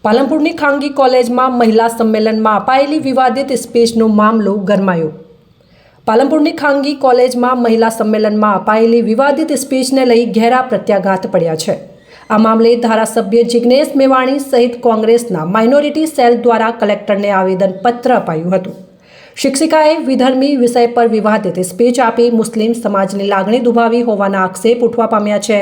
પાલનપુરની ખાનગી કોલેજમાં મહિલા સંમેલનમાં અપાયેલી વિવાદિત સ્પીચનો મામલો ગરમાયો। પાલનપુરની ખાનગી કોલેજમાં મહિલા સંમેલનમાં અપાયેલી વિવાદિત સ્પીચને લઈ ઘેરા પ્રત્યાઘાત પડ્યા છે। આ મામલે ધારાસભ્ય જિગ્નેશ મેવાણી સહિત કોંગ્રેસના માઇનોરિટી સેલ દ્વારા કલેક્ટરને આવેદનપત્ર અપાયું હતું। શિક્ષિકાએ વિધર્મી વિષય પર વિવાદિત સ્પીચ આપી મુસ્લિમ સમાજની લાગણી દુભાવી હોવાના આક્ષેપ ઉઠવા પામ્યા છે।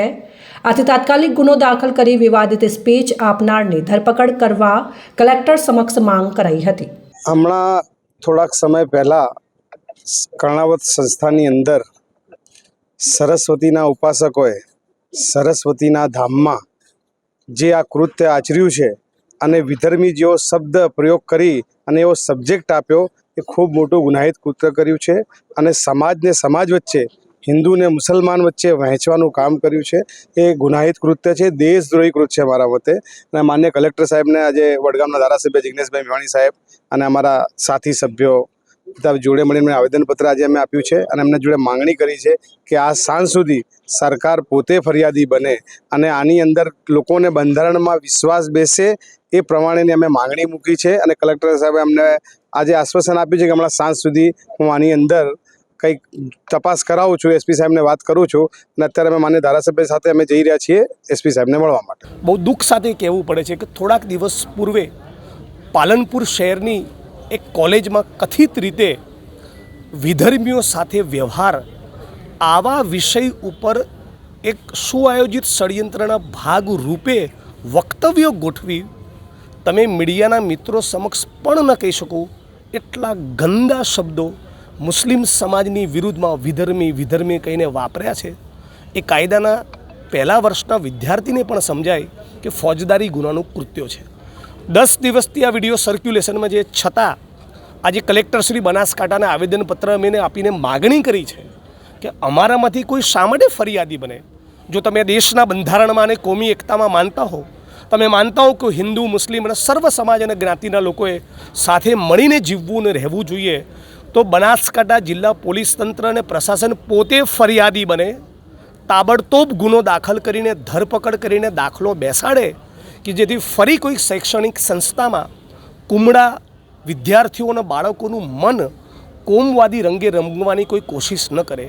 આથી તાત્કાલિક ગુનો દાખલ કરી વિવાદિત સ્પીચ આપનારની ધરપકડ કરવા કલેક્ટર સમક્ષ માંગ કરાઈ હતી। હમણાં થોડાક સમય પહેલા કર્ણાવત સંસ્થાની અંદર સરસ્વતીના ઉપાસકોએ સરસ્વતીના ધામમાં જે આ કૃત્ય આચર્યું છે અને વિધર્મી જેવો શબ્દ પ્રયોગ કરી અને એવો સબ્જેક્ટ આપ્યો એ ખૂબ મોટું ગુનાહિત કૃત્ય કર્યું છે અને સમાજને સમાજ વચ્ચે હિન્દુ ને મુસલમાન વચ્ચે વહેંચવાનું કામ કર્યું છે। એ ગુનાહિત કૃત્ય છે, દેશદ્રોહી કૃત્ય છે મારા મતે। અને માન્ય કલેક્ટર સાહેબને આજે વડગામના ધારાસભ્ય જિગ્નેશભાઈ મેવાણી સાહેબ અને અમારા સાથી સભ્યો જોડે મળીને આવેદનપત્ર આજે અમે આપ્યું છે અને એમના જોડે માંગણી કરી છે કે આ સાંજ સુધી સરકાર પોતે ફરિયાદી બને અને આની અંદર લોકોને બંધારણમાં વિશ્વાસ બેસે એ પ્રમાણેની અમે માંગણી મૂકી છે અને કલેક્ટર સાહેબે અમને આજે આશ્વાસન આપ્યું છે કે હમણાં સાંજ સુધી હું આની અંદર કંઈક તપાસ કરાવું છું, એસપી સાહેબને વાત કરું છું અને અત્યારે અમે માન્ય ધારાસભ્ય સાથે અમે જઈ રહ્યા છીએ એસપી સાહેબને મળવા માટે। બહુ દુઃખ સાથે કહેવું પડે છે કે થોડાક દિવસ પૂર્વે પાલનપુર શહેરની એક કોલેજમાં કથિત રીતે વિધર્મીઓ સાથે વ્યવહાર આવા વિષય ઉપર એક સુઆયોજિત ષડયંત્રના ભાગ રૂપે વક્તવ્યો ગોઠવી તમે મીડિયાના મિત્રો સમક્ષ પણ ન કહી શકો એટલા ગંદા શબ્દો મુસ્લિમ સમાજની વિરુદ્ધમાં વિધર્મી કહીને વાપર્યા છે। એ કાયદાના પહેલા વર્ષના વિદ્યાર્થીને પણ સમજાય કે ફોજદારી ગુનાનું કૃત્ય છે। 10 દિવસથી આ વિડીયો સર્ક્યુલેશનમાં જે છતાં આજે કલેક્ટરશ્રી બનાસકાંઠાને આવેદનપત્ર અમે આપીને માગણી કરી છે કે અમારામાંથી કોઈ શા માટે ફરિયાદી બને। જો તમે દેશના બંધારણમાં અને કોમી એકતામાં માનતા હો, તમે માનતા હો કે હિન્દુ મુસ્લિમ અને સર્વ સમાજ અને જ્ઞાતિના લોકોએ સાથે મળીને જીવવું અને રહેવું જોઈએ, તો બનાસકાંઠા જિલ્લા પોલીસ તંત્ર અને પ્રશાસન પોતે ફરિયાદી બને, તાબડતોબ ગુનો દાખલ કરીને ધરપકડ કરીને દાખલો બેસાડે કે જેથી ફરી કોઈ શૈક્ષણિક સંસ્થામાં કુમળા વિદ્યાર્થીઓના બાળકોનું મન કોમવાદી રંગે રંગવાની કોઈ કોશિશ ન કરે।